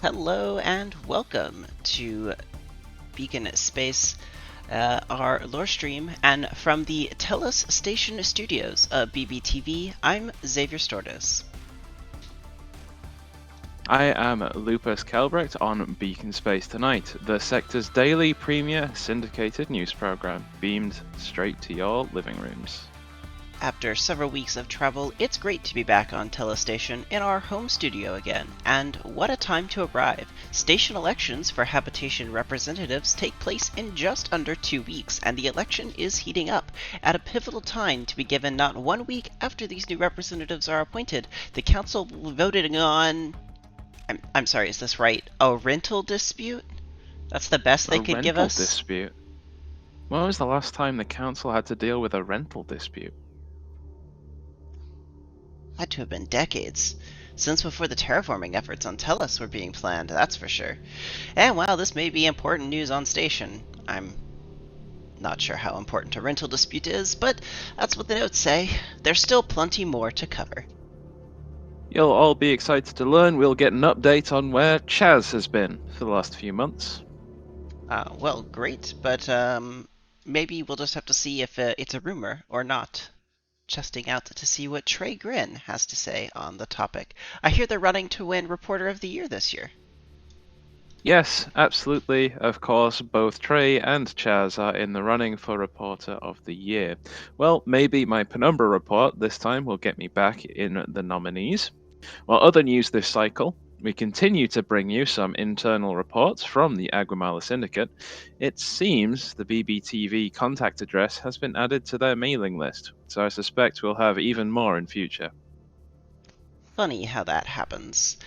Hello and welcome to Beacon Space, our lore stream, and from the Telas Station studios of BBTV, I'm Xavier Stortis. I am Lupus Kelbrecht on Beacon Space Tonight, the sector's daily premier syndicated news program, beamed straight to your living rooms. After several weeks of travel, it's great to be back on Telas Station in our home studio again, and what a time to arrive. Station elections for habitation representatives take place in just under 2 weeks, and the election is heating up. At a pivotal time to be given not 1 week after these new representatives are appointed, the council voted on... I'm sorry, is this right? A rental dispute? That's the best they A could give rental us? dispute? When was the last time the council had to deal with a rental dispute? Had to have been decades. Since before the terraforming efforts on Telas were being planned, that's for sure. And while this may be important news on station, I'm not sure how important a rental dispute is, but that's what the notes say. There's still plenty more to cover. You'll all be excited to learn we'll get an update on where Chaz has been for the last few months. Well, great, but maybe we'll just have to see if it's a rumor or not. Chesting out to see what Trey Grin has to say on the topic. I hear they're running to win Reporter of the Year this year. Yes, absolutely. Of course, both Trey and Chaz are in the running for Reporter of the Year. Well, maybe my Penumbra report this time will get me back in the nominees. While other news this cycle, we continue to bring you some internal reports from the Aguamala Syndicate. It seems the BBTV contact address has been added to their mailing list, so I suspect we'll have even more in future. Funny how that happens.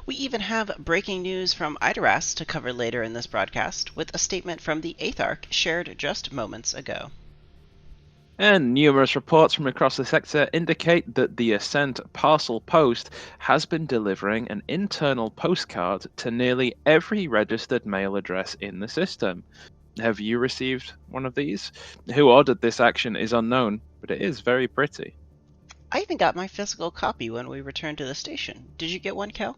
We even have breaking news from Idaras to cover later in this broadcast, with a statement from the Aetharch shared just moments ago. And numerous reports from across the sector indicate that the Ascent Parcel Post has been delivering an internal postcard to nearly every registered mail address in the system. Have you received one of these? Who ordered this action is unknown, but it is very pretty. I even got my physical copy when we returned to the station. Did you get one, Kel?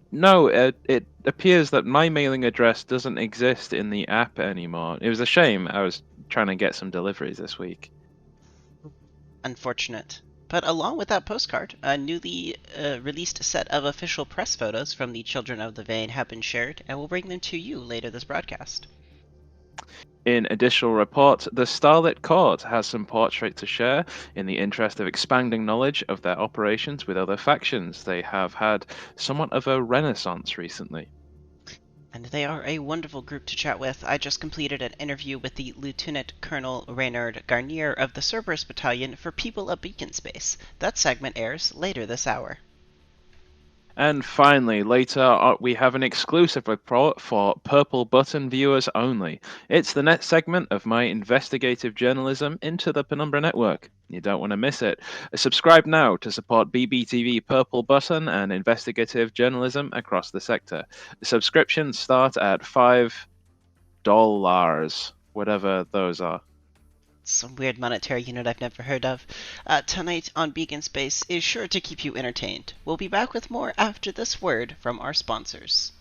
No, it appears that my mailing address doesn't exist in the app anymore. It was a shame. I was trying to get some deliveries this week. Unfortunate. But along with that postcard, a newly released set of official press photos from the Children of the Vein have been shared, and we'll bring them to you later this broadcast. In additional reports, the Starlit Court has some portraits to share in the interest of expanding knowledge of their operations with other factions. They have had somewhat of a renaissance recently. And they are a wonderful group to chat with. I just completed an interview with the Lieutenant Colonel Reynard Garnier of the Cerberus Battalion for People of Beacon Space. That segment airs later this hour. And finally, later we have an exclusive report for Purple Button viewers only. It's the next segment of my investigative journalism into the Penumbra network. You don't want to miss it. Subscribe now to support BBTV Purple Button and investigative journalism across the sector. Subscriptions start at $5, whatever those are. Some weird monetary unit I've never heard of. Tonight on Beacon Space is sure to keep you entertained. We'll be back with more after this word from our sponsors.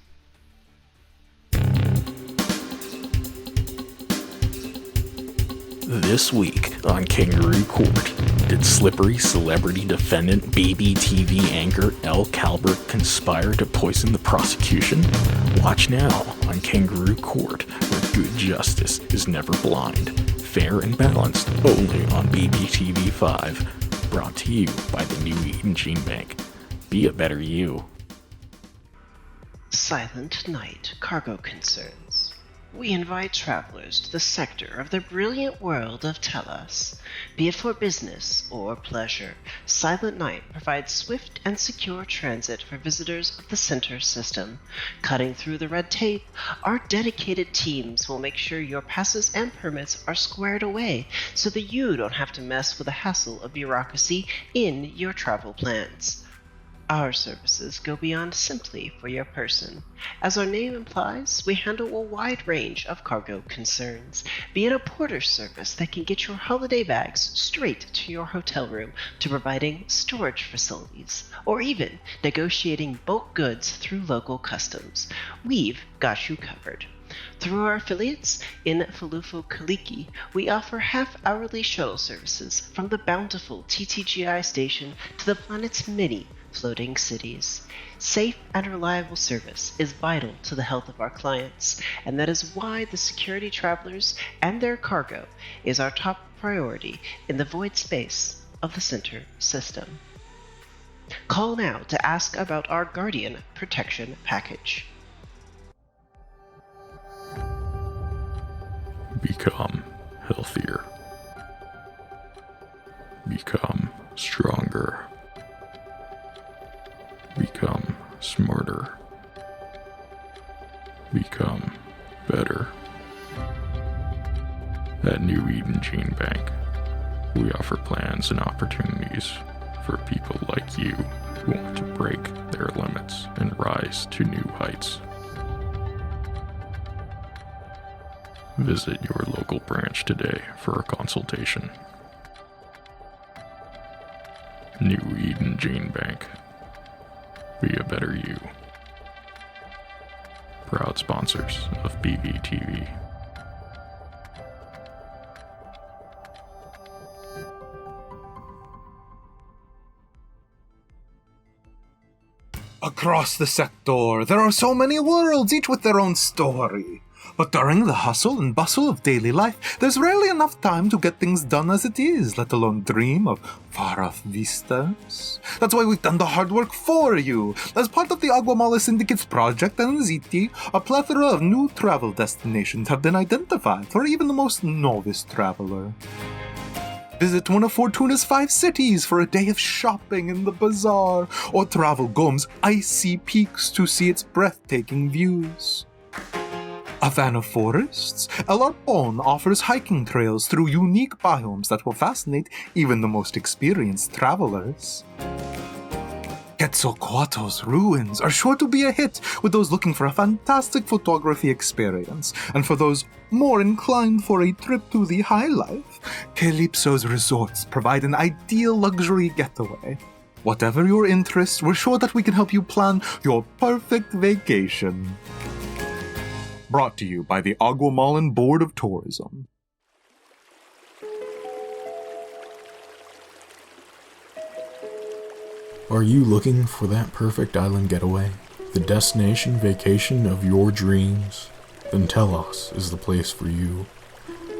This week on Kangaroo Court, did slippery celebrity defendant BBTV anchor L. Calbert conspire to poison the prosecution? Watch now on Kangaroo Court, where good justice is never blind. Fair and balanced, only on BBTV 5. Brought to you by the New Eden Gene Bank. Be a better you. Silent Night Cargo Concerns. We invite travelers to the sector of the brilliant world of Telas. Be it for business or pleasure, Silent Night provides swift and secure transit for visitors of the center system. Cutting through the red tape, our dedicated teams will make sure your passes and permits are squared away so that you don't have to mess with the hassle of bureaucracy in your travel plans. Our services go beyond simply for your person. As our name implies, we handle a wide range of cargo concerns, be it a porter service that can get your holiday bags straight to your hotel room, to providing storage facilities, or even negotiating bulk goods through local customs. We've got you covered. Through our affiliates in Falufu Kaliki, we offer half-hourly shuttle services from the bountiful TTGI station to the planet's many floating cities. Safe and reliable service is vital to the health of our clients, and that is why the security travelers and their cargo is our top priority in the void space of the center system. Call now to ask about our Guardian Protection Package. Become healthier. Become stronger. Become smarter. Become better. At New Eden Gene Bank, we offer plans and opportunities for people like you who want to break their limits and rise to new heights. Visit your local branch today for a consultation. New Eden Gene Bank. Be a better you. Proud sponsors of BBTV. Across the sector, there are so many worlds, each with their own story. But during the hustle and bustle of daily life, there's rarely enough time to get things done as it is, let alone dream of far-off vistas. That's why we've done the hard work for you. As part of the Aguamala Syndicate's project and Ziti, a plethora of new travel destinations have been identified for even the most novice traveler. Visit one of Fortuna's 5 cities for a day of shopping in the bazaar, or travel Gom's icy peaks to see its breathtaking views. A fan of forests, El Arpon offers hiking trails through unique biomes that will fascinate even the most experienced travelers. Quetzalcoatl's ruins are sure to be a hit with those looking for a fantastic photography experience, and for those more inclined for a trip to the high life, Calypso's resorts provide an ideal luxury getaway. Whatever your interest, we're sure that we can help you plan your perfect vacation. Brought to you by the Aguamalan Board of Tourism. Are you looking for that perfect island getaway? The destination vacation of your dreams? Then Telas is the place for you.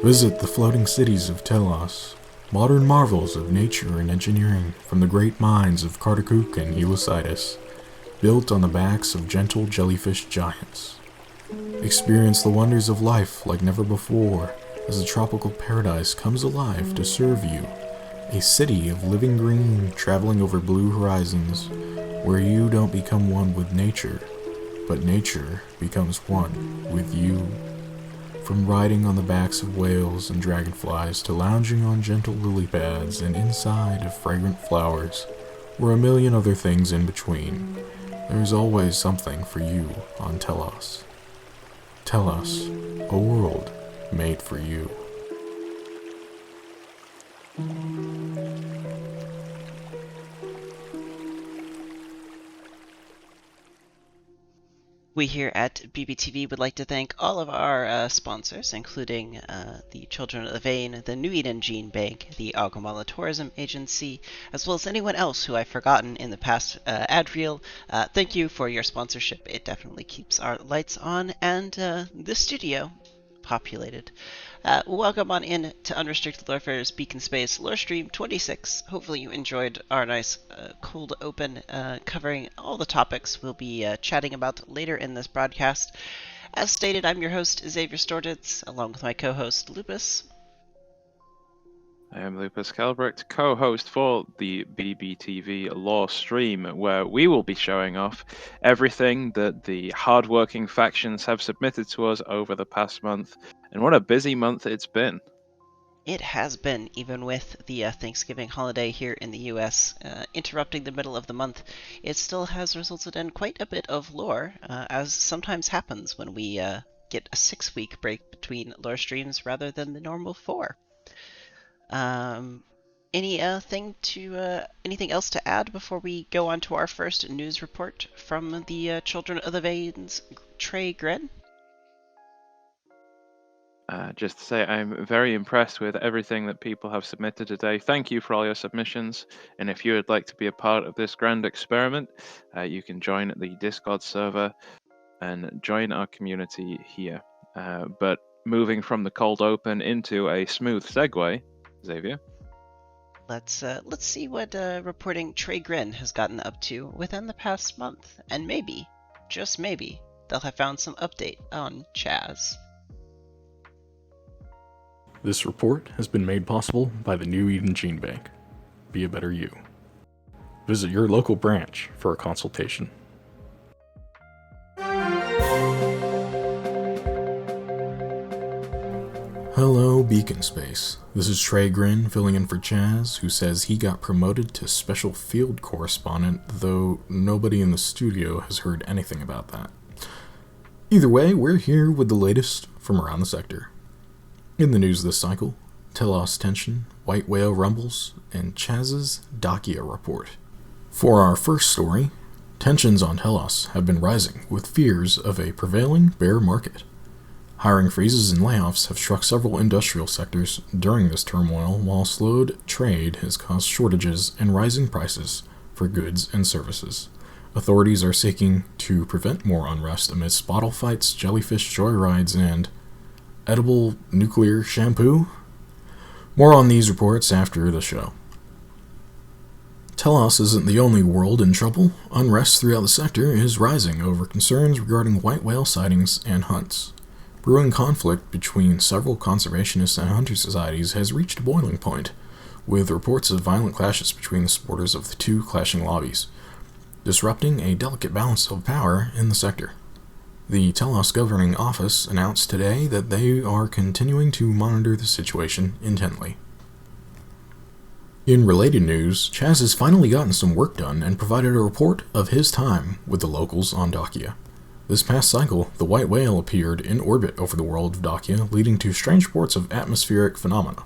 Visit the floating cities of Telas, modern marvels of nature and engineering from the great minds of Kartakuk and Helicitis, built on the backs of gentle jellyfish giants. Experience the wonders of life like never before as a tropical paradise comes alive to serve you. A city of living green traveling over blue horizons where you don't become one with nature, but nature becomes one with you. From riding on the backs of whales and dragonflies to lounging on gentle lily pads and inside of fragrant flowers, or a million other things in between, there's always something for you on Telas. Telas, a world made for you. We here at BBTV would like to thank all of our sponsors, including the Children of the Vein, the New Eden Gene Bank, the Aguamala Tourism Agency, as well as anyone else who I've forgotten in the past ad reel. Thank you for your sponsorship. It definitely keeps our lights on and the studio populated. Welcome on in to Unrestricted Lorefare's Beacon Space Lore Stream 26. Hopefully you enjoyed our nice cold open covering all the topics we'll be chatting about later in this broadcast. As stated, I'm your host, Xavier Storditz, along with my co-host, Lupus. I am Lupus Kelbricht, co-host for the BBTV Lore Stream, where we will be showing off everything that the hard-working factions have submitted to us over the past month. And what a busy month it's been. It has been, even with the Thanksgiving holiday here in the US interrupting the middle of the month. It still has resulted in quite a bit of lore, as sometimes happens when we get a 6-week break between lore streams rather than the normal 4. Anything else to add before we go on to our first news report from the Children of the Veins, Trey Gren? Just to say, I'm very impressed with everything that people have submitted today. Thank you for all your submissions. And if you would like to be a part of this grand experiment, you can join the Discord server and join our community here. But moving from the cold open into a smooth segue, Xavier. Let's see what reporting Trey Grin has gotten up to within the past month, and maybe, just maybe, they'll have found some update on Chaz. This report has been made possible by the New Eden Gene Bank. Be a better you. Visit your local branch for a consultation. Hello, Beacon Space. This is Trey Grin filling in for Chaz, who says he got promoted to Special Field Correspondent, though nobody in the studio has heard anything about that. Either way, we're here with the latest from around the sector. In the news this cycle, Telas Tension, White Whale Rumbles, and Chaz's Dacia Report. For our first story, tensions on Telas have been rising with fears of a prevailing bear market. Hiring freezes and layoffs have struck several industrial sectors during this turmoil, while slowed trade has caused shortages and rising prices for goods and services. Authorities are seeking to prevent more unrest amidst bottle fights, jellyfish joyrides, and edible nuclear shampoo? More on these reports after the show. Telas isn't the only world in trouble. Unrest throughout the sector is rising over concerns regarding white whale sightings and hunts. Brewing conflict between several conservationist and hunter societies has reached a boiling point, with reports of violent clashes between the supporters of the two clashing lobbies, disrupting a delicate balance of power in the sector. The Telas Governing Office announced today that they are continuing to monitor the situation intently. In related news, Chaz has finally gotten some work done and provided a report of his time with the locals on Dacia. This past cycle, the white whale appeared in orbit over the world of Dacia, leading to strange reports of atmospheric phenomena.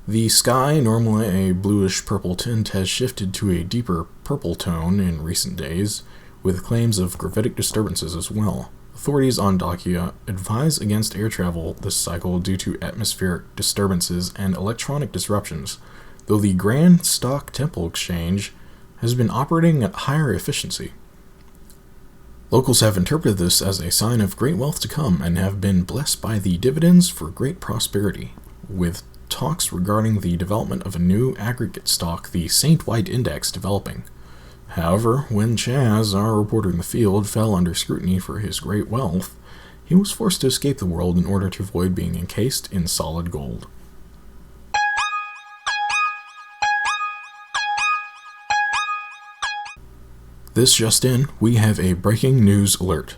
The sky, normally a bluish-purple tint, has shifted to a deeper purple tone in recent days, with claims of gravitic disturbances as well. Authorities on Dacia advise against air travel this cycle due to atmospheric disturbances and electronic disruptions, though the Grand Stock Temple Exchange has been operating at higher efficiency. Locals have interpreted this as a sign of great wealth to come and have been blessed by the dividends for great prosperity, with talks regarding the development of a new aggregate stock, the Saint White Index, developing. However, when Chaz, our reporter in the field, fell under scrutiny for his great wealth, he was forced to escape the world in order to avoid being encased in solid gold. This just in, we have a breaking news alert.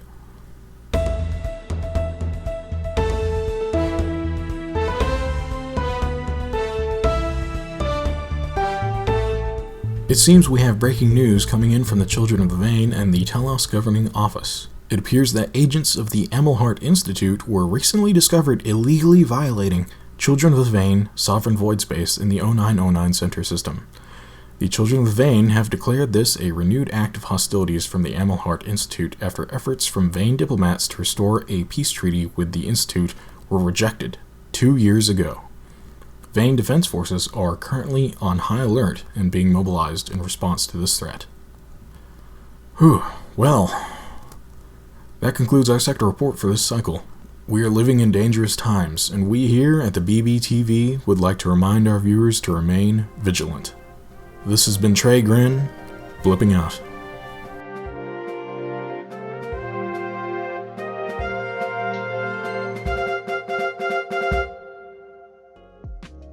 It seems we have breaking news coming in from the Children of the Vein and the Telas Governing Office. It appears that agents of the Amelhart Institute were recently discovered illegally violating Children of the Vein sovereign void space in the 0909 Center system. The Children of the Vein have declared this a renewed act of hostilities from the Amelhart Institute after efforts from Vein diplomats to restore a peace treaty with the Institute were rejected 2 years ago. Vein defense forces are currently on high alert and being mobilized in response to this threat. Well, that concludes our sector report for this cycle. We are living in dangerous times, and we here at the BBTV would like to remind our viewers to remain vigilant. This has been Trey Grin, blipping out.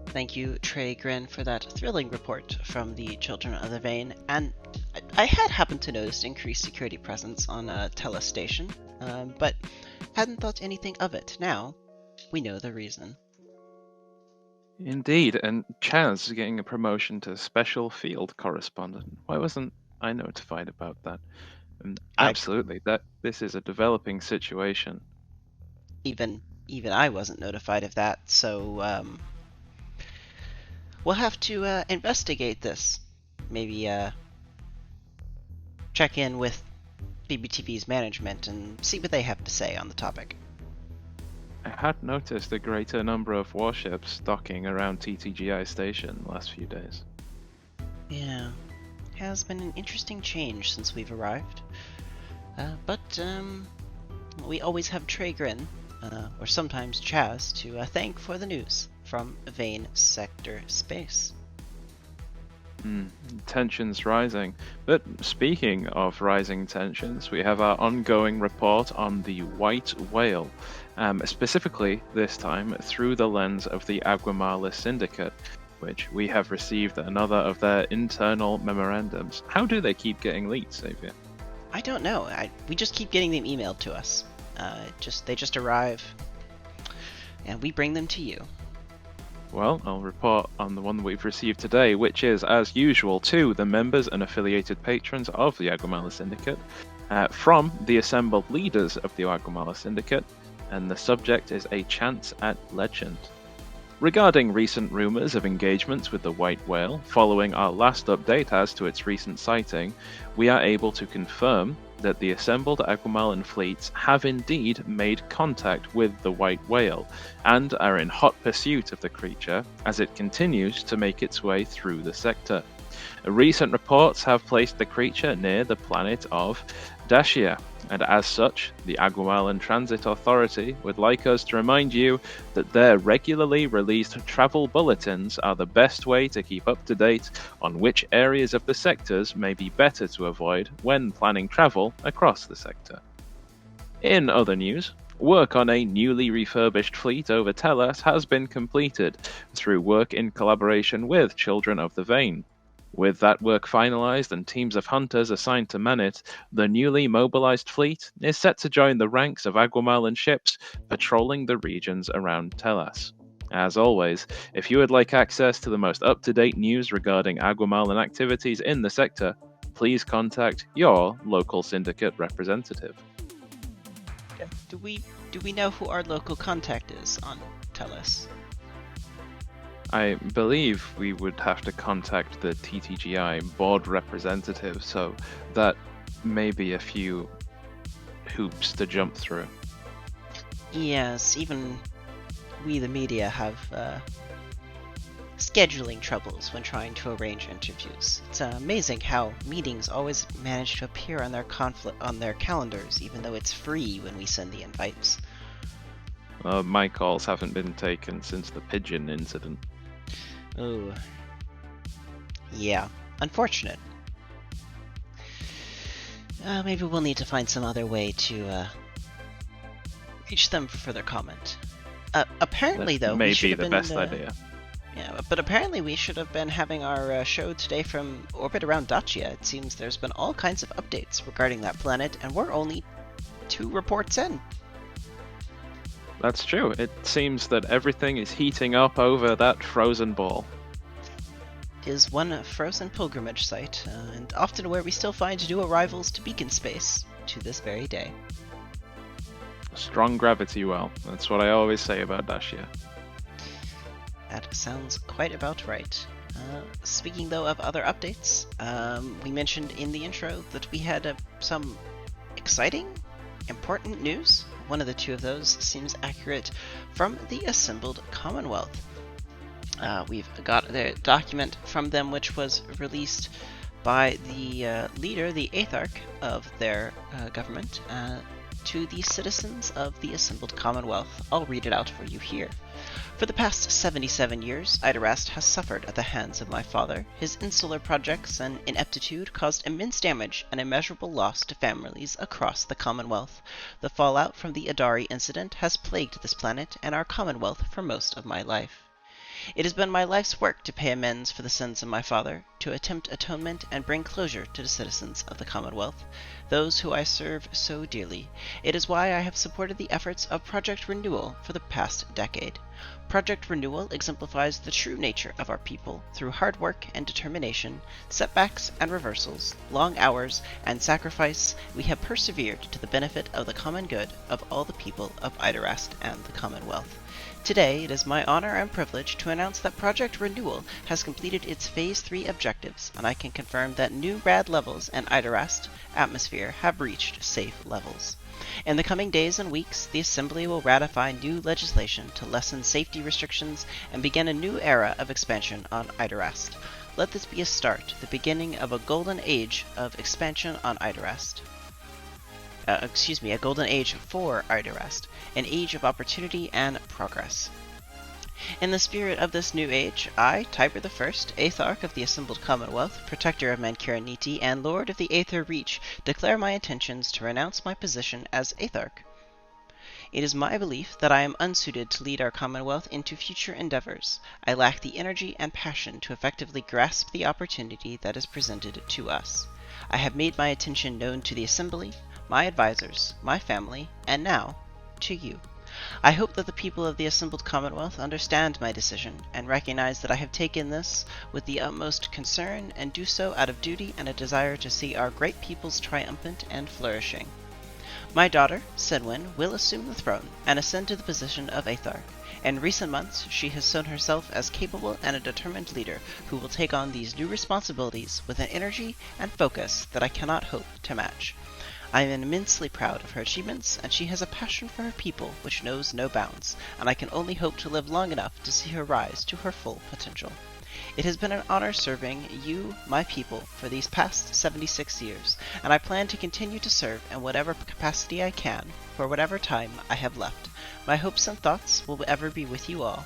Thank you, Trey Grin, for that thrilling report from the Children of the Vein. And I had happened to notice increased security presence on Telas Station, but hadn't thought anything of it. Now, we know the reason. Indeed, and Chaz getting a promotion to special field correspondent. Why wasn't I notified about that? And I absolutely, that this is a developing situation. even I wasn't notified of that, so we'll have to investigate this. Maybe check in with BBTV's management and see what they have to say on the topic. I had noticed a greater number of warships docking around TTGI station the last few days. Yeah, has been an interesting change since we've arrived. But we always have Traegrin, or sometimes Chaz, to thank for the news from Vane Sector Space. Tensions rising. But speaking of rising tensions, we have our ongoing report on the White Whale, specifically this time through the lens of the Aguamala Syndicate, which we have received another of their internal memorandums. How do they keep getting leaked, Xavier? I don't know. We just keep getting them emailed to us. They just arrive, and we bring them to you. Well, I'll report on the one that we've received today, which is, as usual, to the members and affiliated patrons of the Aguamala Syndicate, from the assembled leaders of the Aguamala Syndicate, and the subject is a chance at legend. Regarding recent rumours of engagements with the White Whale, following our last update as to its recent sighting, we are able to confirm that the assembled Aguamalan fleets have indeed made contact with the White Whale, and are in hot pursuit of the creature as it continues to make its way through the sector. Recent reports have placed the creature near the planet of Dacia, and as such, the Aguamalan Transit Authority would like us to remind you that their regularly released travel bulletins are the best way to keep up to date on which areas of the sectors may be better to avoid when planning travel across the sector. In other news, work on a newly refurbished fleet over Telas has been completed through work in collaboration with Children of the Vane. With that work finalized and teams of hunters assigned to man it, the newly mobilized fleet is set to join the ranks of Aguamalan ships patrolling the regions around Telas. As always, if you would like access to the most up-to-date news regarding Aguamalan activities in the sector, please contact your local syndicate representative. Do we know who our local contact is on Telas? I believe we would have to contact the TTGI board representative, so that may be a few hoops to jump through. Yes, even we, the media, have scheduling troubles when trying to arrange interviews. It's amazing how meetings always manage to appear on their calendars, even though it's free when we send the invites. My calls haven't been taken since the pigeon incident. Oh. Yeah, unfortunate. Maybe we'll need to find some other way to reach them for further comment. Apparently, That though, may we should be have the been, best idea. Yeah, but apparently we should have been having our show today from orbit around Dacia. It seems there's been all kinds of updates regarding that planet, and we're only 2 reports in. That's true. It seems that everything is heating up over that frozen ball. Is one frozen pilgrimage site, and often where we still find new arrivals to beacon space to this very day. Strong gravity well. That's what I always say about Dacia. That sounds quite about right. Speaking though of other updates, we mentioned in the intro that we had some exciting, important news. One of the 2 of those seems accurate from the assembled Commonwealth. We've got the document from them which was released by the leader, the 8th Arch of their government, to the citizens of the assembled Commonwealth. I'll read it out for you here. For the past 77 years, Idarast has suffered at the hands of my father. His insular projects and ineptitude caused immense damage and immeasurable loss to families across the Commonwealth. The fallout from the Adari incident has plagued this planet and our Commonwealth for most of my life. It has been my life's work to pay amends for the sins of my father, to attempt atonement and bring closure to the citizens of the Commonwealth, those who I serve so dearly. It is why I have supported the efforts of Project Renewal for the past decade. Project Renewal exemplifies the true nature of our people through hard work and determination, setbacks and reversals, long hours, and sacrifice. We have persevered to the benefit of the common good of all the people of Idarast and the Commonwealth. Today, it is my honor and privilege to announce that Project Renewal has completed its Phase 3 objectives, and I can confirm that new rad levels and Idarast atmosphere have reached safe levels. In the coming days and weeks, the Assembly will ratify new legislation to lessen safety restrictions and begin a new era of expansion on Idarast. Let this be a start, the beginning of a golden age of expansion on Idarast. A golden age for Idarast, an age of opportunity and progress. In the spirit of this new age, I, Tiber the First, Aetharch of the Assembled Commonwealth, Protector of Mankira Niti, and Lord of the Aether Reach, declare my intentions to renounce my position as Aetharch. It is my belief that I am unsuited to lead our Commonwealth into future endeavors. I lack the energy and passion to effectively grasp the opportunity that is presented to us. I have made my intention known to the Assembly, my advisors, my family, and now, to you. I hope that the people of the Assembled Commonwealth understand my decision and recognize that I have taken this with the utmost concern and do so out of duty and a desire to see our great peoples triumphant and flourishing. My daughter, Senwyn, will assume the throne and ascend to the position of Aetharch. In recent months, she has shown herself as capable and a determined leader who will take on these new responsibilities with an energy and focus that I cannot hope to match. I am immensely proud of her achievements, and she has a passion for her people which knows no bounds, and I can only hope to live long enough to see her rise to her full potential. It has been an honor serving you, my people, for these past 76 years, and I plan to continue to serve in whatever capacity I can, for whatever time I have left. My hopes and thoughts will ever be with you all.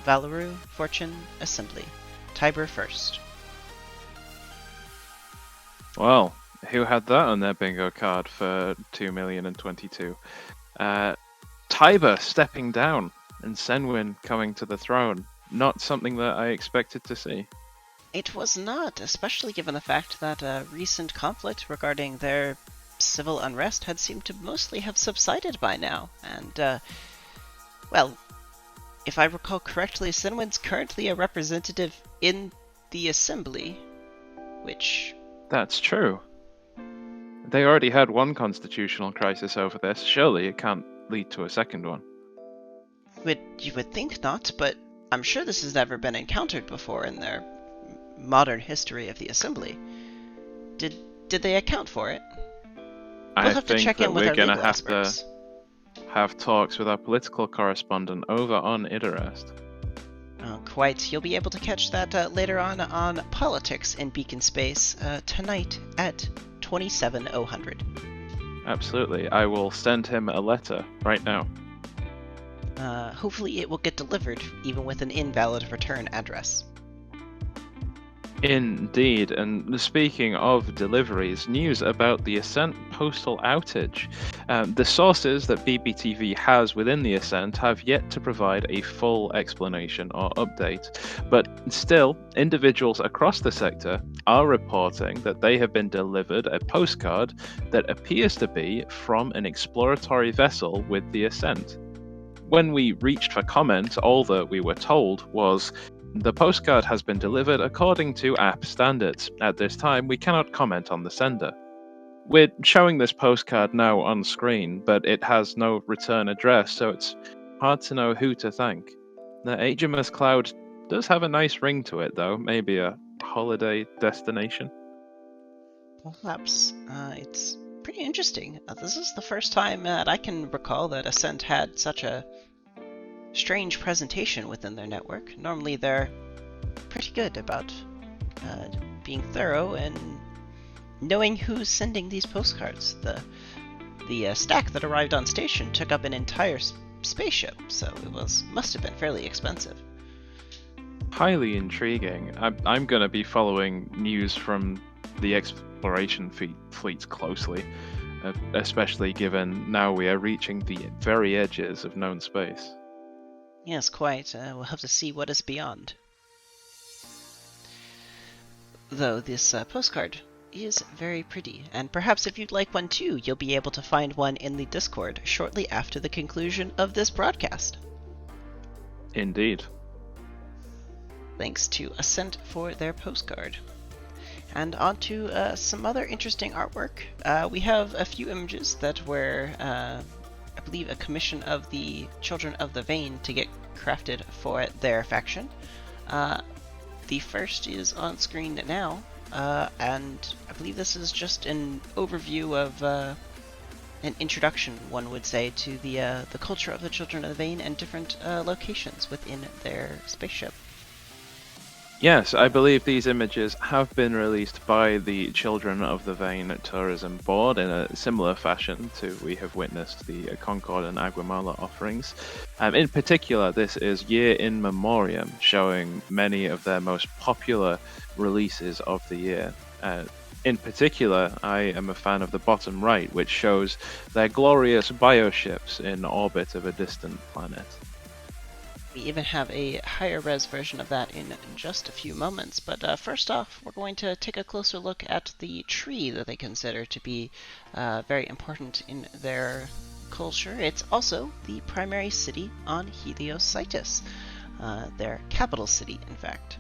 Valeru, Fortune, Assembly. Tiber First. Well, who had that on their bingo card for 2,022? Tiber stepping down and Senwyn coming to the throne. Not something that I expected to see. It was not, especially given the fact that recent conflict regarding their civil unrest had seemed to mostly have subsided by now. And, well, if I recall correctly, Senwyn's currently a representative in the Assembly, which... That's true. They already had one constitutional crisis over this. Surely it can't lead to a second one. You would think not, but I'm sure this has never been encountered before in their modern history of the Assembly. Did they account for it? We'll have to check in with our legal experts. To have talks with our political correspondent over on Idarast. Oh, quite. You'll be able to catch that later on Politics in Beacon Space tonight at 27:00. Absolutely. I will send him a letter right now. Hopefully it will get delivered, even with an invalid return address. Indeed, and speaking of deliveries, news about the Ascent postal outage. The sources that BBTV has within the Ascent have yet to provide a full explanation or update, but still, individuals across the sector are reporting that they have been delivered a postcard that appears to be from an exploratory vessel with the Ascent. When we reached for comment, all that we were told was, the postcard has been delivered according to app standards. At this time, we cannot comment on the sender. We're showing this postcard now on screen, but it has no return address, so it's hard to know who to thank. The HMS Cloud does have a nice ring to it, though. Maybe a holiday destination? Perhaps. It's pretty interesting. This is the first time that I can recall that Ascent had such a strange presentation within their network. Normally they're pretty good about being thorough and knowing who's sending these postcards. The stack that arrived on station took up an entire spaceship, so it must have been fairly expensive. Highly intriguing. I'm going to be following news from the exploration fleets closely, especially given now we are reaching the very edges of known space. Yes, quite. We'll have to see what is beyond. Though this postcard is very pretty, and perhaps if you'd like one too, you'll be able to find one in the Discord shortly after the conclusion of this broadcast. Indeed. Thanks to Ascent for their postcard. And on to some other interesting artwork. We have a few images that were, I believe, a commission of the Children of the Vein to get crafted for their faction. The first is on screen now, and I believe this is just an overview of an introduction, one would say, to the culture of the Children of the Vein and different locations within their spaceship. Yes, I believe these images have been released by the Children of the Vein Tourism Board in a similar fashion to we have witnessed the Concord and Aguamala offerings. In particular, this is year in memoriam, showing many of their most popular releases of the year. In particular, I am a fan of the bottom right, which shows their glorious bioships in orbit of a distant planet. We even have a higher res version of that in just a few moments, but first off, we're going to take a closer look at the tree that they consider to be very important in their culture. It's also the primary city on Heliositis, their capital city, in fact.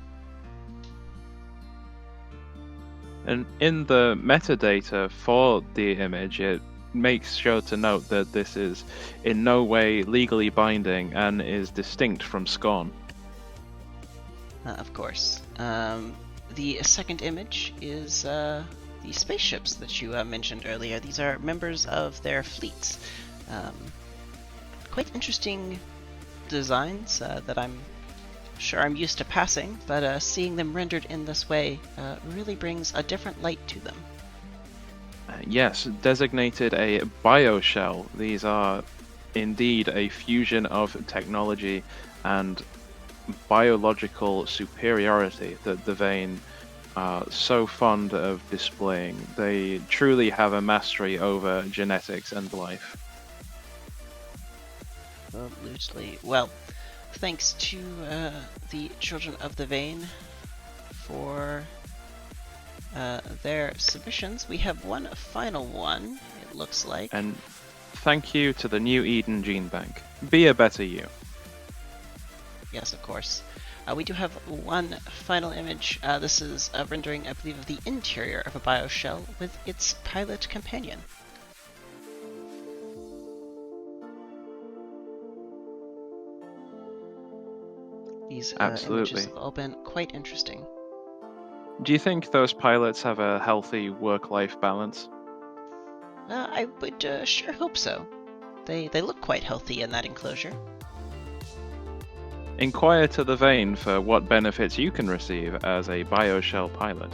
And in the metadata for the image, it makes sure to note that this is in no way legally binding and is distinct from Scorn. Of course. The second image is the spaceships that you mentioned earlier. These are members of their fleets. Quite interesting designs that I'm sure I'm used to passing, but seeing them rendered in this way really brings a different light to them. Yes, designated a bioshell. These are indeed a fusion of technology and biological superiority that the Vein are so fond of displaying. They truly have a mastery over genetics and life. Absolutely. Well, thanks to the Children of the Vein for their submissions. We have one final one, it looks like. And thank you to the New Eden Gene Bank. Be a better you. Yes, of course. We do have one final image. This is a rendering, I believe, of the interior of a bioshell with its pilot companion. These images have all been quite interesting. Do you think those pilots have a healthy work-life balance? I would sure hope so. They look quite healthy in that enclosure. Inquire to the Vein for what benefits you can receive as a bioshell pilot.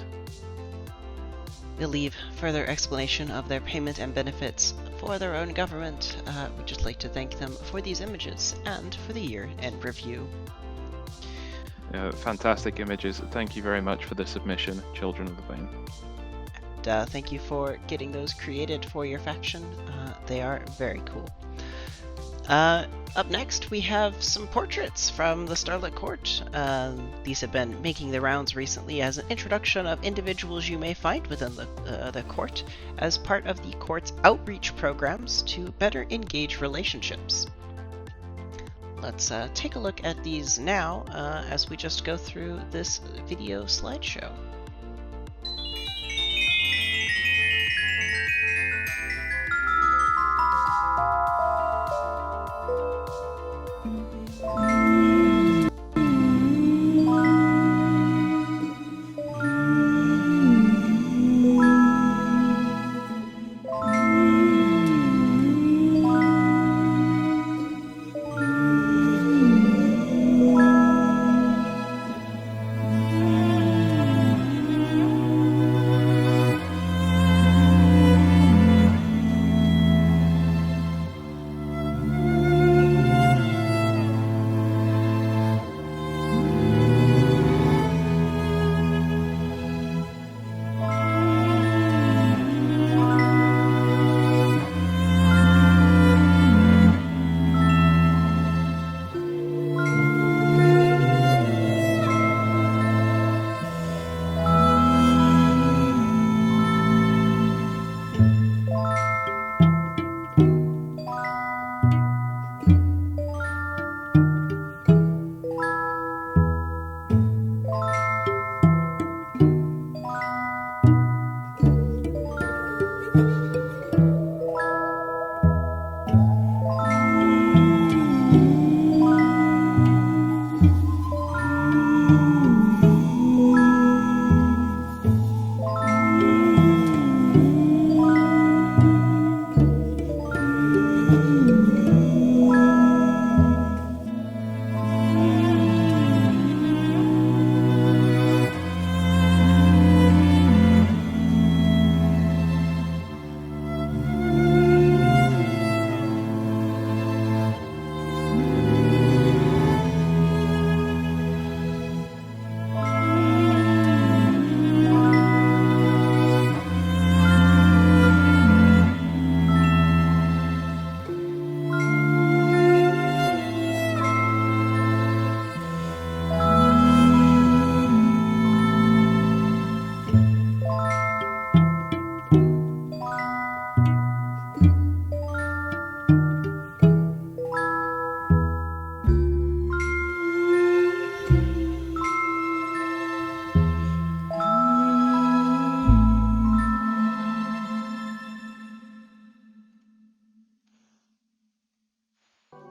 We'll leave further explanation of their payment and benefits for their own government. We'd just like to thank them for these images and for the year-end review. Fantastic images. Thank you very much for the submission, Children of the Vein. And thank you for getting those created for your faction. They are very cool. Up next, we have some portraits from the Starlit Court. These have been making the rounds recently as an introduction of individuals you may find within the court as part of the court's outreach programs to better engage relationships. Let's take a look at these now as we just go through this video slideshow.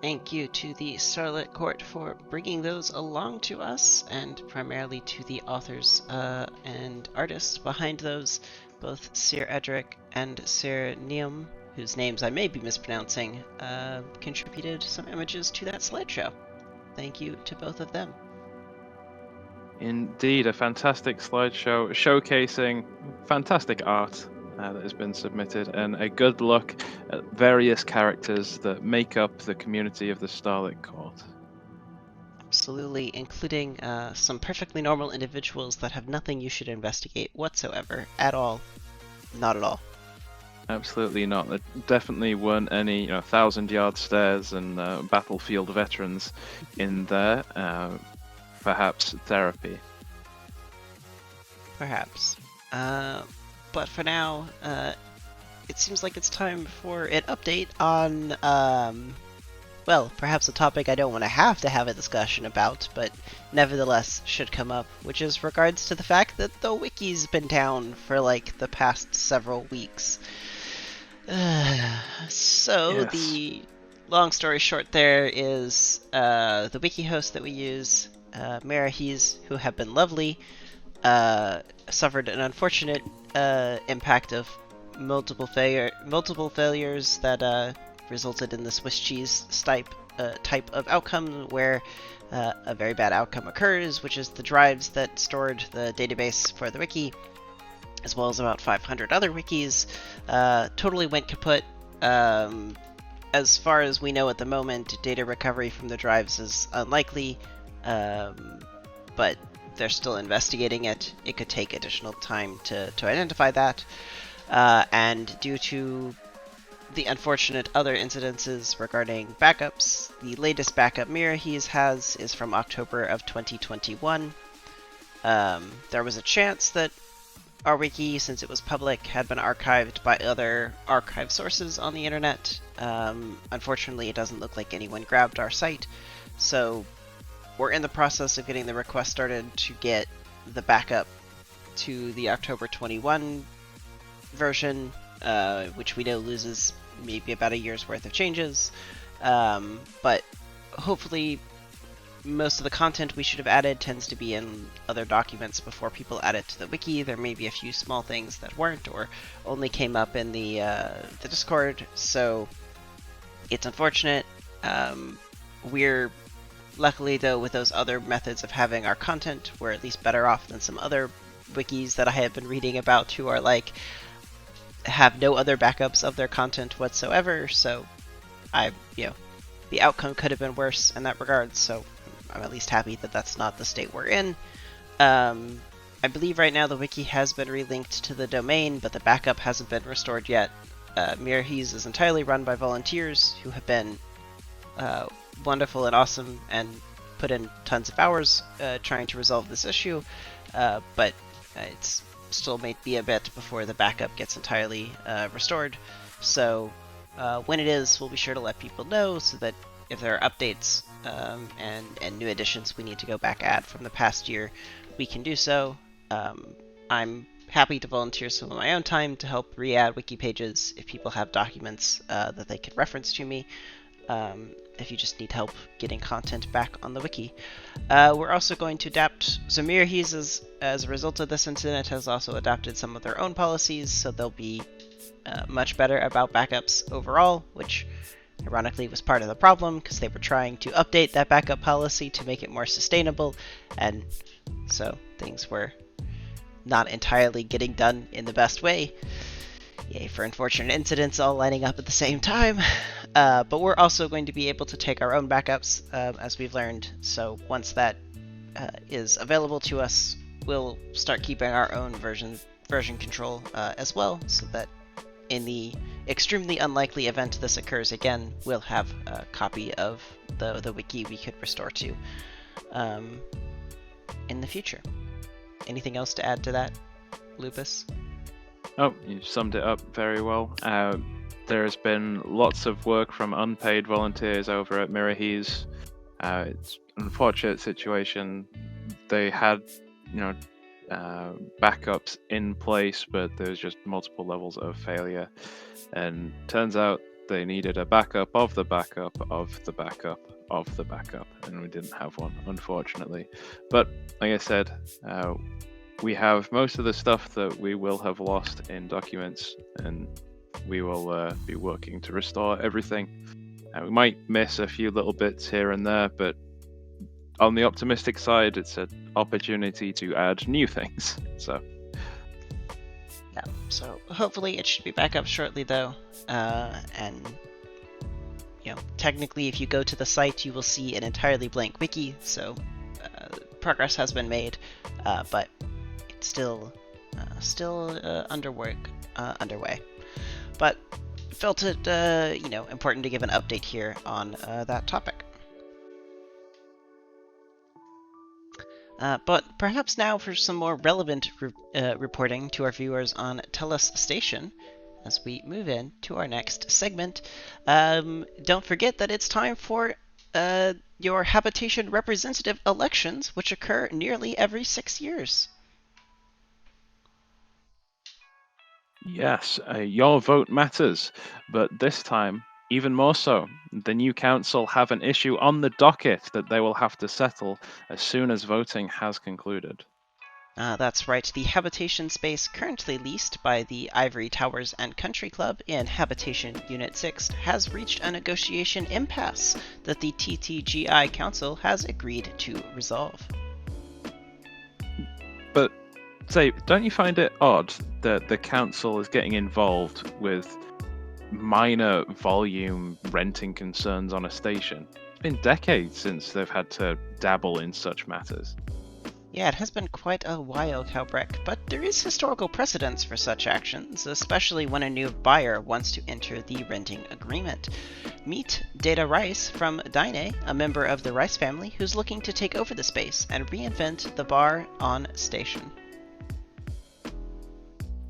Thank you to the Starlit Court for bringing those along to us, and primarily to the authors and artists behind those, both Sir Edric and Sir Neum, whose names I may be mispronouncing, contributed some images to that slideshow. Thank you to both of them. Indeed, a fantastic slideshow showcasing fantastic art that has been submitted, and a good look at various characters that make up the community of the Starlit Court. Absolutely, including some perfectly normal individuals that have nothing you should investigate whatsoever, at all. Not at all. Absolutely not. There definitely weren't any 1,000-yard stares and battlefield veterans in there. Perhaps therapy. Perhaps. But for now, it seems like it's time for an update on, well, perhaps a topic I don't want to have a discussion about, but nevertheless should come up, which is regards to the fact that the Wiki's been down for like the past several weeks. So Yes. the long story short there is the Wiki host that we use, Marahis, who have been lovely, suffered an unfortunate impact of multiple failures that resulted in the Swiss cheese type of outcome, where a very bad outcome occurs, which is the drives that stored the database for the wiki, as well as about 500 other wikis, totally went kaput. As far as we know at the moment, data recovery from the drives is unlikely, but they're still investigating it. It could take additional time to identify that. And due to the unfortunate other incidences regarding backups, the latest backup Mirahis has is from October of 2021. There was a chance that our wiki, since it was public, had been archived by other archive sources on the internet. Unfortunately, it doesn't look like anyone grabbed our site, so we're in the process of getting the request started to get the backup to the October 21 version, which we know loses maybe about a year's worth of changes, but hopefully most of the content we should have added tends to be in other documents before people add it to the wiki. There may be a few small things that weren't or only came up in the Discord, so it's unfortunate. We're luckily, though, with those other methods of having our content, we're at least better off than some other wikis that I have been reading about who are like have no other backups of their content whatsoever. So the outcome could have been worse in that regard, so I'm at least happy that that's not the state we're in. I believe right now the wiki has been relinked to the domain, but the backup hasn't been restored yet. Mirahis is entirely run by volunteers who have been wonderful and awesome and put in tons of hours trying to resolve this issue, but it's still may be a bit before the backup gets entirely restored. So when it is, we'll be sure to let people know so that if there are updates and new additions we need to go back add from the past year, we can do so. I'm happy to volunteer some of my own time to help re-add wiki pages if people have documents that they could reference to me. If you just need help getting content back on the wiki. We're also going to adapt Zamirhi's as a result of this incident has also adopted some of their own policies, so they'll be much better about backups overall, which ironically was part of the problem because they were trying to update that backup policy to make it more sustainable, and so things were not entirely getting done in the best way. Yay for unfortunate incidents all lining up at the same time. But we're also going to be able to take our own backups, as we've learned. So once that is available to us, we'll start keeping our own version control as well, so that in the extremely unlikely event this occurs again, we'll have a copy of the wiki we could restore to in the future. Anything else to add to that, Lupus? Oh, you summed it up very well. There has been lots of work from unpaid volunteers over at Mirahis. It's an unfortunate situation. They had, backups in place, but there's just multiple levels of failure. And turns out they needed a backup of the backup of the backup of the backup, and we didn't have one, unfortunately. But like I said, we have most of the stuff that we will have lost in documents, and we will be working to restore everything. We might miss a few little bits here and there, but on the optimistic side, it's an opportunity to add new things. So hopefully it should be back up shortly, though. And technically, if you go to the site, you will see an entirely blank wiki. So progress has been made, but it's still underway. But felt it important to give an update here on that topic. But perhaps now for some more relevant reporting to our viewers on Telas Station, as we move in to our next segment. Don't forget that it's time for your habitation representative elections, which occur nearly every 6 years. Yes, your vote matters, but this time, even more so. The new council have an issue on the docket that they will have to settle as soon as voting has concluded. That's right, the habitation space currently leased by the Ivory Towers and Country Club in Habitation Unit 6 has reached a negotiation impasse that the TTGI Council has agreed to resolve. But, say, don't you find it odd that the council is getting involved with minor volume renting concerns on a station? It's been decades since they've had to dabble in such matters. Yeah, it has been quite a while, Calbrek, but there is historical precedence for such actions, especially when a new buyer wants to enter the renting agreement. Meet Data Rice from Dine, a member of the Rice family who's looking to take over the space and reinvent the bar on station.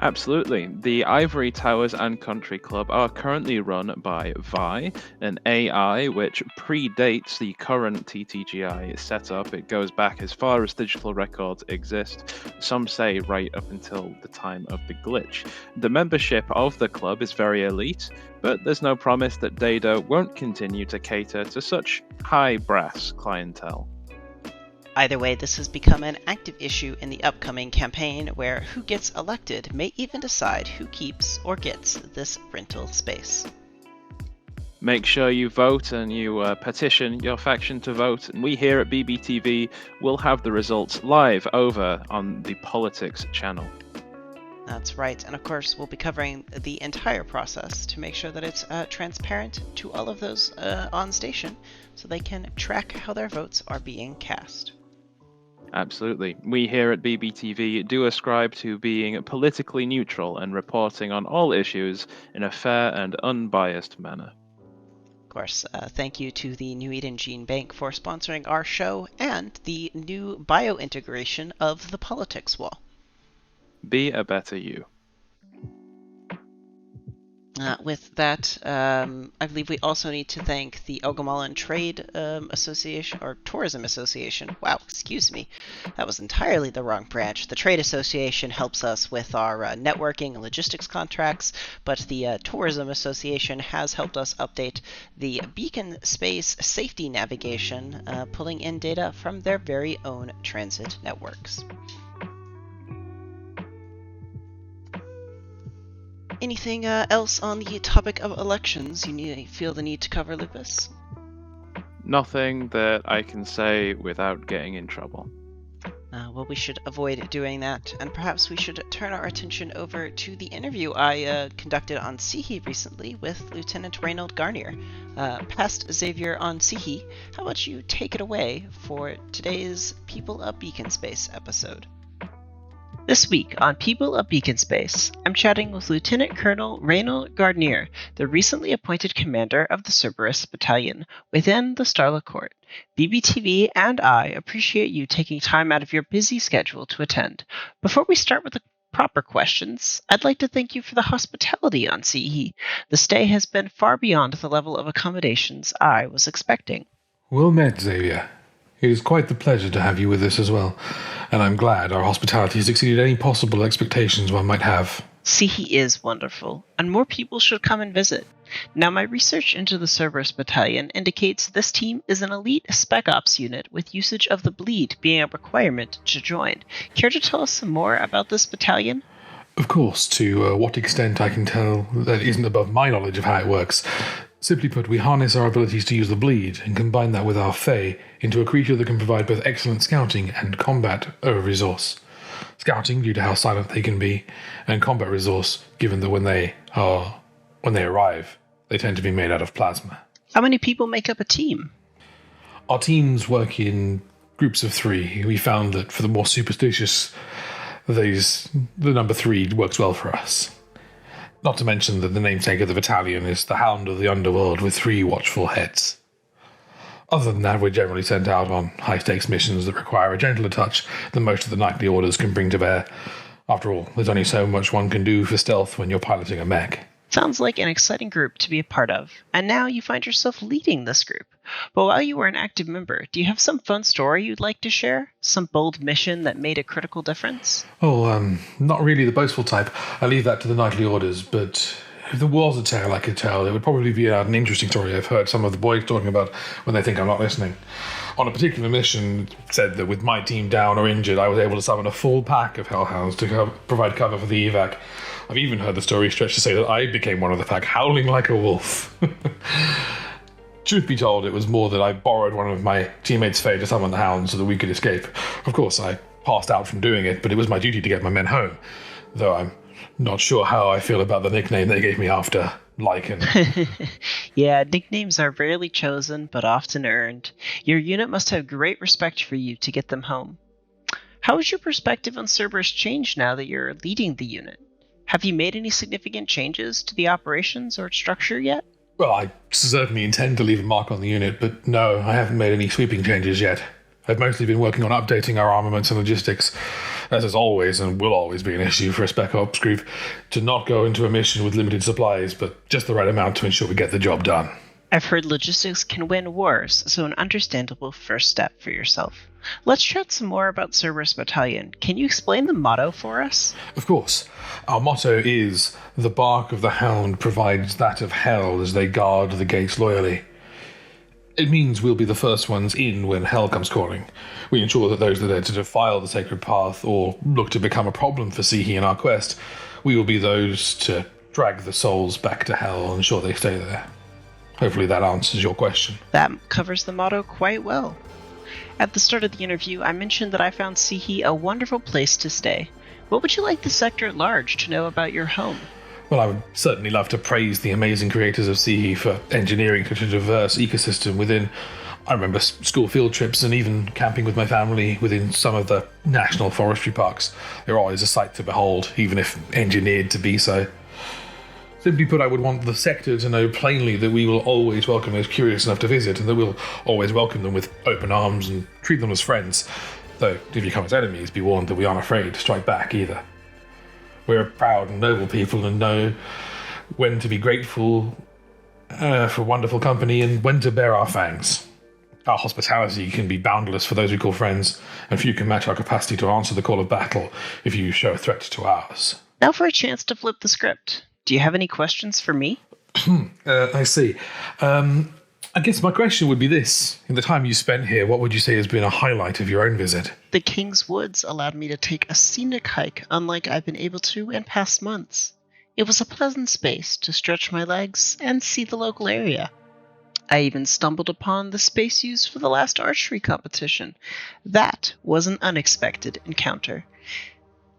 Absolutely. The Ivory Towers and Country Club are currently run by Vi, an AI which predates the current TTGI setup. It goes back as far as digital records exist, some say right up until the time of the glitch. The membership of the club is very elite, but there's no promise that Data won't continue to cater to such high brass clientele. Either way, this has become an active issue in the upcoming campaign where who gets elected may even decide who keeps or gets this rental space. Make sure you vote and you petition your faction to vote, and we here at BBTV will have the results live over on the Politics channel. That's right, and of course we'll be covering the entire process to make sure that it's transparent to all of those on station so they can track how their votes are being cast. Absolutely. We here at BBTV do ascribe to being politically neutral and reporting on all issues in a fair and unbiased manner. Of course, thank you to the New Eden Gene Bank for sponsoring our show and the new bio-integration of the Politics Wall. Be a better you. With that, I believe we also need to thank the Ogamalan Trade Association, or Tourism Association. Wow, excuse me. That was entirely the wrong branch. The Trade Association helps us with our networking and logistics contracts, but the Tourism Association has helped us update the beacon space safety navigation, pulling in data from their very own transit networks. Anything else on the topic of elections you feel the need to cover, Lupus? Nothing that I can say without getting in trouble. Well, we should avoid doing that, and perhaps we should turn our attention over to the interview I conducted on Sihi recently with Lieutenant Reynold Garnier, past Xavier on Sihi. How about you take it away for today's People of Beacon Space episode? This week on People of Beacon Space, I'm chatting with Lieutenant Colonel Reynold Garnier, the recently appointed commander of the Cerberus Battalion within the Starla Court. BBTV and I appreciate you taking time out of your busy schedule to attend. Before we start with the proper questions, I'd like to thank you for the hospitality on CE. The stay has been far beyond the level of accommodations I was expecting. Well met, Xavier. It is quite the pleasure to have you with us as well, and I'm glad our hospitality has exceeded any possible expectations one might have. Sihi is wonderful, and more people should come and visit. Now, my research into the Cerberus Battalion indicates this team is an elite Spec Ops unit with usage of the bleed being a requirement to join. Care to tell us some more about this battalion? Of course, to what extent I can tell that isn't above my knowledge of how it works. Simply put, we harness our abilities to use the bleed and combine that with our Fae into a creature that can provide both excellent scouting and combat over resource. Scouting due to how silent they can be, and combat resource given that when they arrive, they tend to be made out of plasma. How many people make up a team? Our teams work in groups of 3. We found that for the more superstitious, the number 3 works well for us. Not to mention that the namesake of the battalion is the Hound of the Underworld with 3 watchful heads. Other than that, we're generally sent out on high-stakes missions that require a gentler touch than most of the nightly orders can bring to bear. After all, there's only so much one can do for stealth when you're piloting a mech. Sounds like an exciting group to be a part of, and now you find yourself leading this group. But while you were an active member, do you have some fun story you'd like to share? Some bold mission that made a critical difference? Oh, not really the boastful type. I leave that to the nightly orders, but if there was a tale I could tell, it would probably be an interesting story I've heard some of the boys talking about when they think I'm not listening. On a particular mission, it said that with my team down or injured, I was able to summon a full pack of hellhounds to provide cover for the evac. I've even heard the story stretched to say that I became one of the pack, howling like a wolf. Truth be told, it was more that I borrowed one of my teammates' Fae to summon the hounds so that we could escape. Of course, I passed out from doing it, but it was my duty to get my men home. Though I'm not sure how I feel about the nickname they gave me after Lycan. Yeah, nicknames are rarely chosen, but often earned. Your unit must have great respect for you to get them home. How has your perspective on Cerberus changed now that you're leading the unit? Have you made any significant changes to the operations or structure yet? Well, I certainly intend to leave a mark on the unit, but no, I haven't made any sweeping changes yet. I've mostly been working on updating our armaments and logistics, as is always and will always be an issue for a Spec Ops group, to not go into a mission with limited supplies, but just the right amount to ensure we get the job done. I've heard logistics can win wars, so an understandable first step for yourself. Let's chat some more about Cerberus Battalion. Can you explain the motto for us? Of course. Our motto is, "The bark of the hound provides that of hell as they guard the gates loyally." It means we'll be the first ones in when hell comes calling. We ensure that those that are to defile the sacred path or look to become a problem for Sihi in our quest, we will be those to drag the souls back to hell and ensure they stay there. Hopefully that answers your question. That covers the motto quite well. At the start of the interview, I mentioned that I found Sihi a wonderful place to stay. What would you like the sector at large to know about your home? Well, I would certainly love to praise the amazing creators of Sihi for engineering such a diverse ecosystem within. I remember school field trips and even camping with my family within some of the national forestry parks. They're always a sight to behold, even if engineered to be so. Simply put, I would want the sector to know plainly that we will always welcome those curious enough to visit, and that we'll always welcome them with open arms and treat them as friends. Though, if you come as enemies, be warned that we aren't afraid to strike back either. We're a proud and noble people and know when to be grateful for wonderful company and when to bare our fangs. Our hospitality can be boundless for those we call friends, and few can match our capacity to answer the call of battle if you show a threat to ours. Now for a chance to flip the script. Do you have any questions for me? I see. I guess my question would be this. In the time you spent here, what would you say has been a highlight of your own visit? The King's Woods allowed me to take a scenic hike unlike I've been able to in past months. It was a pleasant space to stretch my legs and see the local area. I even stumbled upon the space used for the last archery competition. That was an unexpected encounter.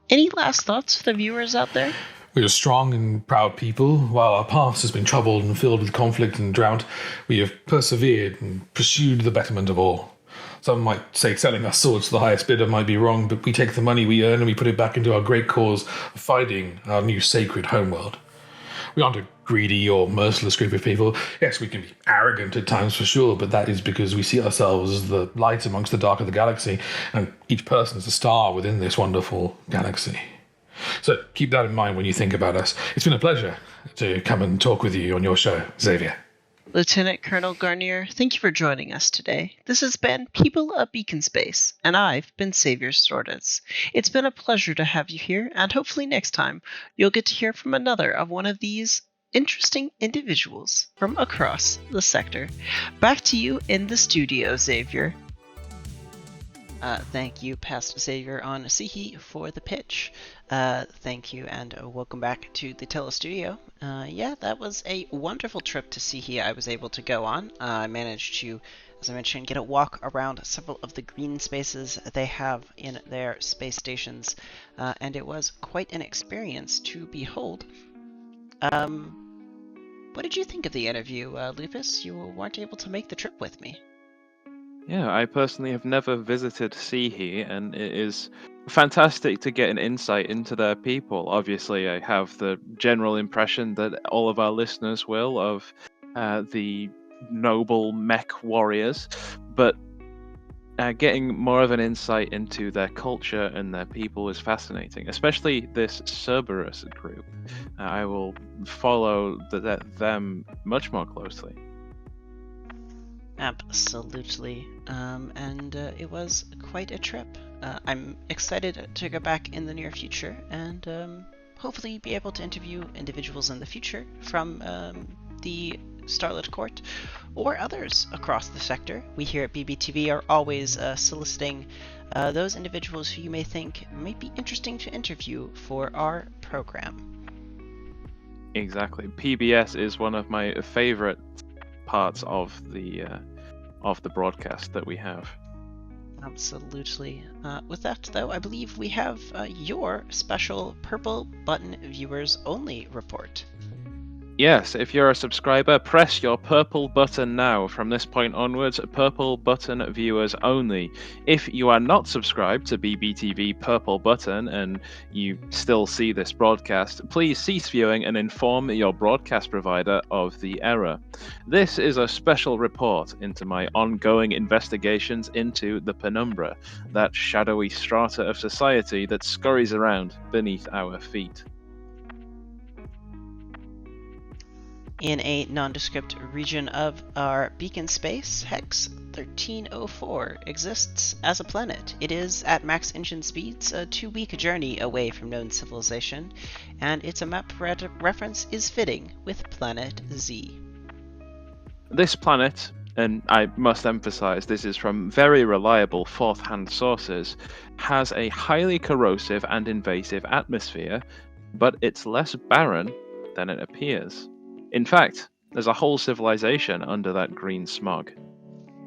Any last thoughts for the viewers out there? We are strong and proud people. While our past has been troubled and filled with conflict and drought, we have persevered and pursued the betterment of all. Some might say selling our swords to the highest bidder might be wrong, but we take the money we earn and we put it back into our great cause of fighting our new sacred homeworld. We aren't a greedy or merciless group of people. Yes, we can be arrogant at times for sure, but that is because we see ourselves as the light amongst the dark of the galaxy, and each person is a star within this wonderful galaxy. So keep that in mind when you think about us. It's been a pleasure to come and talk with you on your show, Xavier. Lieutenant Colonel Garnier, thank you for joining us today. This has been People of Beacon Space, and I've been Xavier Sortis. It's been a pleasure to have you here, and hopefully next time you'll get to hear from another of one of these interesting individuals from across the sector. Back to you in the studio, Xavier. Thank you, past Xavier on Sihi, for the pitch. Thank you, and welcome back to the Telas Studio. Yeah, that was a wonderful trip to Sihi I was able to go on. I managed to, as I mentioned, get a walk around several of the green spaces they have in their space stations, and it was quite an experience to behold. What did you think of the interview, Lupus? You weren't able to make the trip with me. Yeah, I personally have never visited Sihi, and it is fantastic to get an insight into their people. Obviously, I have the general impression that all of our listeners will of the noble mech warriors, but getting more of an insight into their culture and their people is fascinating, especially this Cerberus group. I will follow them much more closely. Absolutely. And it was quite a trip. I'm excited to go back in the near future and hopefully be able to interview individuals in the future from the Starlit Court or others across the sector. We here at BBTV are always soliciting those individuals who you may think might be interesting to interview for our program. Exactly. PBS is one of my favorite parts of the broadcast that we have. Absolutely. With that, though, I believe we have your special Purple Button Viewers Only report. Yes, if you're a subscriber, press your purple button now. From this point onwards, purple button viewers only. If you are not subscribed to BBTV Purple Button and you still see this broadcast, please cease viewing and inform your broadcast provider of the error. This is a special report into my ongoing investigations into the Penumbra, that shadowy strata of society that scurries around beneath our feet. In a nondescript region of our beacon space, Hex 1304 exists as a planet. It is at max engine speeds, a 2-week journey away from known civilization, and its map reference is fitting with Planet Z. This planet, and I must emphasize this is from very reliable fourth-hand sources, has a highly corrosive and invasive atmosphere, but it's less barren than it appears. In fact, there's a whole civilization under that green smog.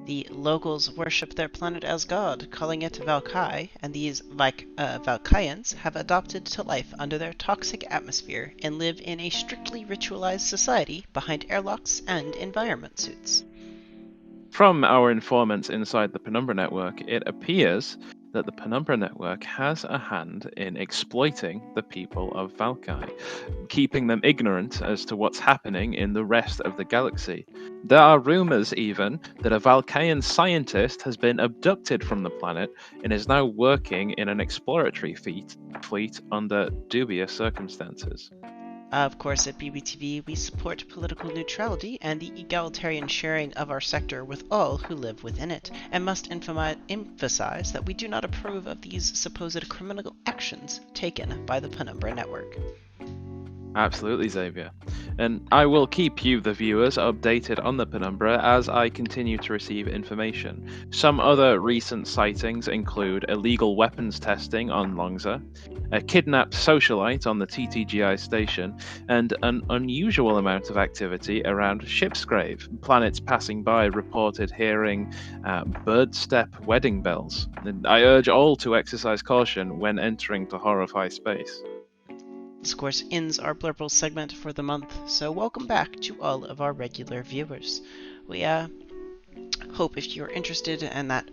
The locals worship their planet as god, calling it Valkai, and these Valkaians have adopted to life under their toxic atmosphere and live in a strictly ritualized society behind airlocks and environment suits. From our informants inside the Penumbra network, it appears that the Penumbra network has a hand in exploiting the people of Valkai, keeping them ignorant as to what's happening in the rest of the galaxy. There are rumors even that a Valkaian scientist has been abducted from the planet and is now working in an exploratory fleet under dubious circumstances. Of course, at BBTV, we support political neutrality and the egalitarian sharing of our sector with all who live within it, and must emphasize that we do not approve of these supposed criminal actions taken by the Penumbra network. Absolutely, Xavier. And I will keep you, the viewers, updated on the Penumbra as I continue to receive information. Some other recent sightings include illegal weapons testing on Longza, a kidnapped socialite on the TTGI station, and an unusual amount of activity around Shipsgrave. Planets passing by reported hearing bird-step wedding bells. And I urge all to exercise caution when entering to horrify space. This, of course, ends our Blurple segment for the month, so welcome back to all of our regular viewers. We hope if you're interested in that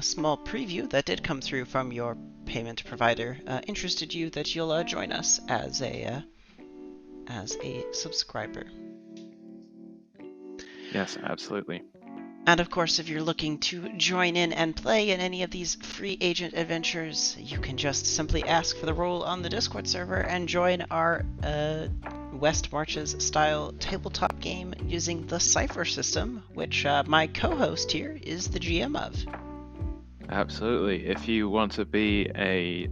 small preview that did come through from your payment provider interested you, that you'll join us as a subscriber. Yes, absolutely. And of course, if you're looking to join in and play in any of these free agent adventures, you can just simply ask for the role on the Discord server and join our West Marches style tabletop game using the Cypher system, which my co-host here is the GM of. Absolutely. If you want to be a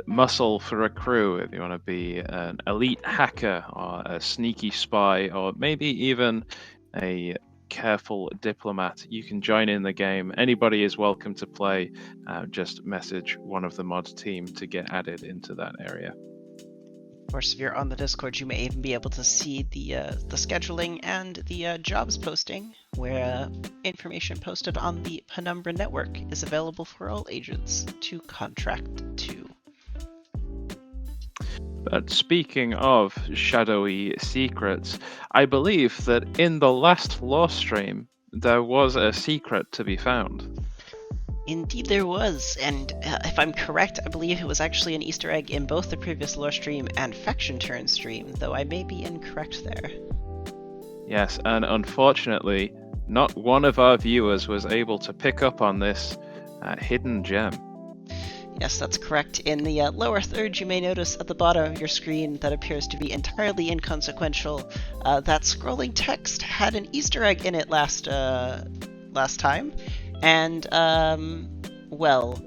muscle for a crew, if you want to be an elite hacker or a sneaky spy or maybe even a careful diplomat, you can join in the game. Anybody is welcome to play. Just message one of the mod team to get added into that area. Of course, if you're on the Discord, you may even be able to see the scheduling and the jobs posting, where information posted on the Penumbra network is available for all agents to contract to. But speaking of shadowy secrets, I believe that in the last lore stream, there was a secret to be found. Indeed there was, and if I'm correct, I believe it was actually an Easter egg in both the previous lore stream and faction turn stream, though I may be incorrect there. Yes, and unfortunately, not one of our viewers was able to pick up on this hidden gem. Yes, that's correct. In the lower third, you may notice at the bottom of your screen that appears to be entirely inconsequential. That scrolling text had an Easter egg in it last time, and well,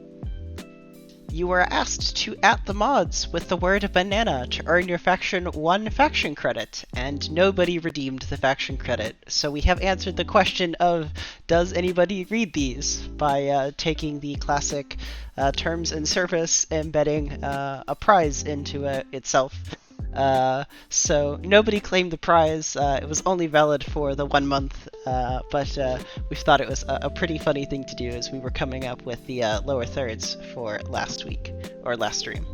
you were asked to @ the mods with the word banana to earn your faction 1 faction credit, and nobody redeemed the faction credit. So we have answered the question of, does anybody read these, by taking the classic terms and service, embedding a prize into itself. So nobody claimed the prize. It was only valid for the 1 month, but we thought it was a pretty funny thing to do as we were coming up with the lower thirds for last week, or last stream.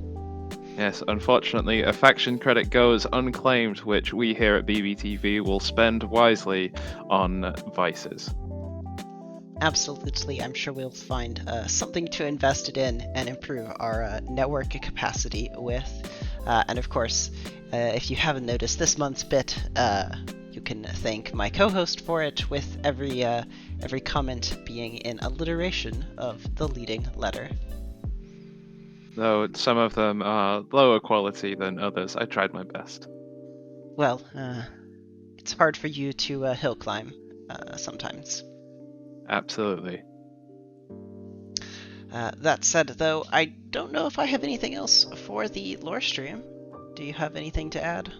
Yes, unfortunately, a faction credit goes unclaimed, which we here at BBTV will spend wisely on vices. Absolutely, I'm sure we'll find something to invest it in and improve our network capacity with. And of course, if you haven't noticed this month's bit, you can thank my co-host for it, with every comment being in alliteration of the leading letter. Though some of them are lower quality than others, I tried my best. Well, it's hard for you to hill climb sometimes. Absolutely. That said, though, I don't know if I have anything else for the lore stream. Do you have anything to add,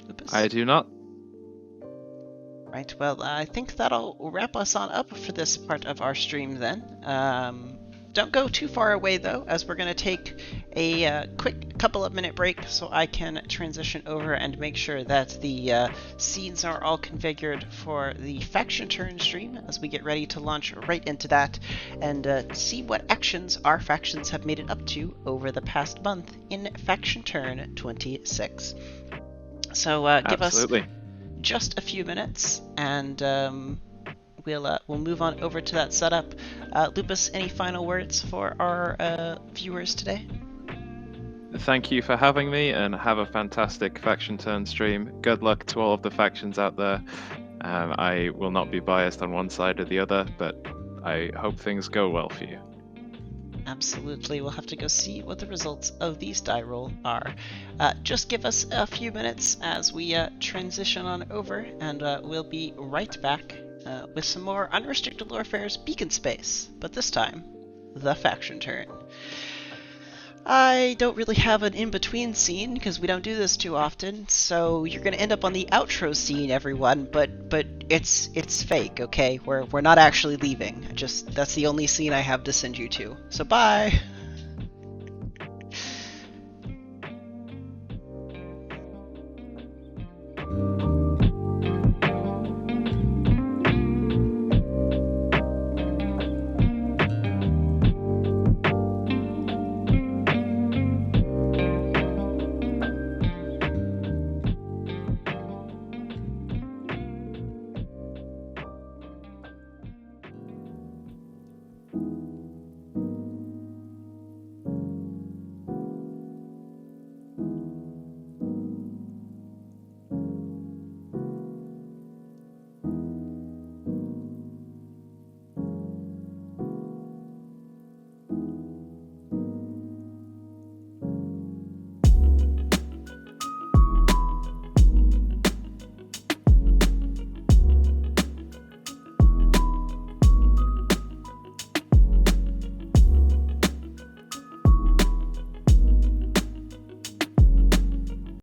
Lupus? I do not. Right, well, I think that'll wrap us on up for this part of our stream then. Don't go too far away, though, as we're going to take a quick couple of minute break so I can transition over and make sure that the scenes are all configured for the faction turn stream as we get ready to launch right into that and see what actions our factions have made it up to over the past month in faction turn 26. So give us just a few minutes and we'll move on over to that setup. Lupus, any final words for our viewers today? Thank you for having me, and have a fantastic faction turn stream. Good luck to all of the factions out there. I will not be biased on one side or the other, but I hope things go well for you. Absolutely. We'll have to go see what the results of these die roll are. Just give us a few minutes as we transition on over, and we'll be right back with some more Unrestricted Lorefare's Beacon Space, but this time, the faction turn. I don't really have an in-between scene, because we don't do this too often, so you're going to end up on the outro scene, everyone, but it's fake, okay? We're not actually leaving. That's the only scene I have to send you to. So bye!